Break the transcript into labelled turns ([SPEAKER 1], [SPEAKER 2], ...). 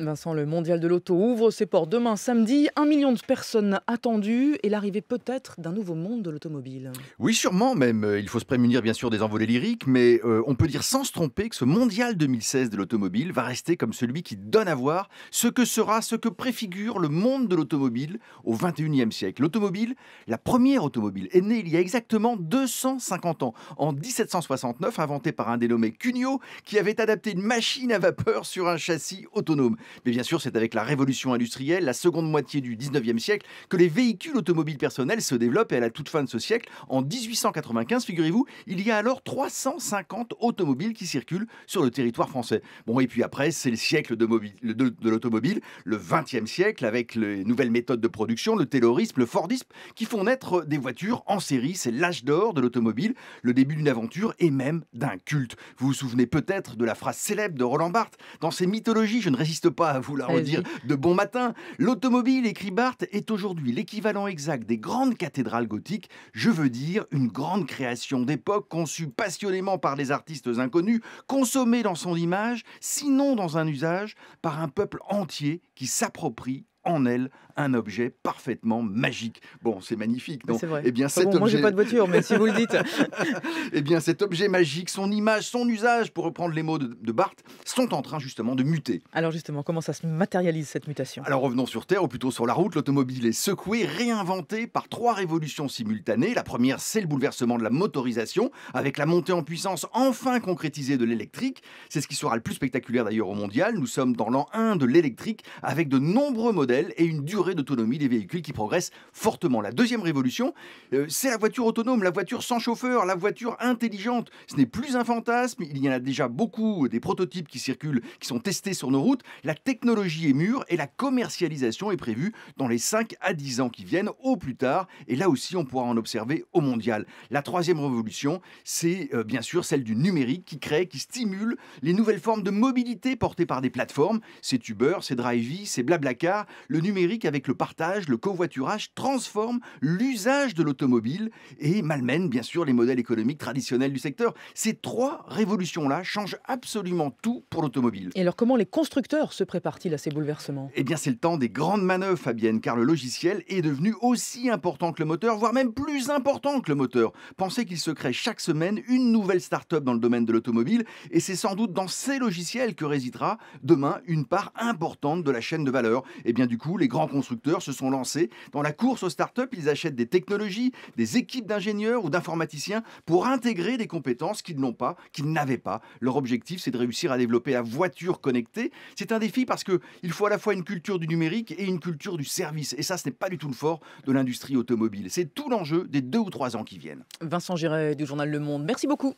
[SPEAKER 1] Vincent, le mondial de l'auto ouvre ses portes demain samedi. 1 million de personnes attendues et l'arrivée peut-être d'un nouveau monde de l'automobile.
[SPEAKER 2] Oui, sûrement même. Il faut se prémunir bien sûr des envolées lyriques, mais on peut dire sans se tromper que ce mondial 2016 de l'automobile va rester comme celui qui donne à voir ce que sera, ce que préfigure le monde de l'automobile au 21e siècle. L'automobile, la première automobile, est née il y a exactement 250 ans, en 1769, inventée par un dénommé Cugnot, qui avait adapté une machine à vapeur sur un châssis autonome. Mais bien sûr, c'est avec la révolution industrielle, la seconde moitié du 19e siècle, que les véhicules automobiles personnels se développent et à la toute fin de ce siècle, en 1895, figurez-vous, il y a alors 350 automobiles qui circulent sur le territoire français. Bon, et puis après, c'est le siècle de l'automobile, le 20e siècle, avec les nouvelles méthodes de production, le taylorisme, le fordisme, qui font naître des voitures en série. C'est l'âge d'or de l'automobile, le début d'une aventure et même d'un culte. Vous vous souvenez peut-être de la phrase célèbre de Roland Barthes. Dans ses mythologies, je ne résiste pas à vous la redire
[SPEAKER 1] Allez-y.
[SPEAKER 2] de bon matin. L'automobile, écrit Barthes, est aujourd'hui l'équivalent exact des grandes cathédrales gothiques. Je veux dire une grande création d'époque conçue passionnément par des artistes inconnus, consommée dans son image, sinon dans un usage, par un peuple entier qui s'approprie en elle un objet parfaitement magique. Bon, c'est magnifique,
[SPEAKER 1] Mais
[SPEAKER 2] non?
[SPEAKER 1] c'est vrai.
[SPEAKER 2] Eh bien,
[SPEAKER 1] Enfin
[SPEAKER 2] cet
[SPEAKER 1] bon, moi j'ai
[SPEAKER 2] objet,
[SPEAKER 1] pas de voiture, mais si vous le dites.
[SPEAKER 2] eh bien, cet objet magique, son image, son usage, pour reprendre les mots de Barthes, sont en train justement de muter.
[SPEAKER 1] Alors justement, comment ça se matérialise cette mutation?
[SPEAKER 2] Alors revenons sur Terre, ou plutôt sur la route. L'automobile est secouée, réinventée par trois révolutions simultanées. La première, c'est le bouleversement de la motorisation, avec la montée en puissance enfin concrétisée de l'électrique. C'est ce qui sera le plus spectaculaire d'ailleurs au mondial. Nous sommes dans l'an 1 de l'électrique, avec de nombreux modèles et une durée d'autonomie des véhicules qui progresse fortement. La deuxième révolution, c'est la voiture autonome, la voiture sans chauffeur, la voiture intelligente. Ce n'est plus un fantasme, il y en a déjà beaucoup, des prototypes qui circulent, qui sont testés sur nos routes. La technologie est mûre et la commercialisation est prévue dans les 5 à 10 ans qui viennent au plus tard. Et là aussi, on pourra en observer au mondial. La troisième révolution, c'est bien sûr celle du numérique qui crée, qui stimule les nouvelles formes de mobilité portées par des plateformes. C'est Uber, c'est Drivey, c'est Blablacar. Le numérique avec le partage, le covoiturage transforme l'usage de l'automobile et malmène bien sûr les modèles économiques traditionnels du secteur. Ces trois révolutions-là changent absolument tout pour l'automobile.
[SPEAKER 1] Et alors comment les constructeurs se préparent-ils à ces bouleversements?
[SPEAKER 2] Eh bien, c'est le temps des grandes manœuvres, Fabienne, car le logiciel est devenu aussi important que le moteur, voire même plus important que le moteur. Pensez qu'il se crée chaque semaine une nouvelle start-up dans le domaine de l'automobile, et c'est sans doute dans ces logiciels que résidera demain une part importante de la chaîne de valeur. Et bien du coup, les grands constructeurs se sont lancés dans la course aux start-up. Ils achètent des technologies, des équipes d'ingénieurs ou d'informaticiens pour intégrer des compétences qu'ils n'ont pas, qu'ils n'avaient pas. Leur objectif, c'est de réussir à développer la voiture connectée. C'est un défi parce qu'il faut à la fois une culture du numérique et une culture du service. Et ça, ce n'est pas du tout le fort de l'industrie automobile. C'est tout l'enjeu des 2 ou 3 ans qui viennent.
[SPEAKER 1] Vincent Giret du journal Le Monde, merci beaucoup.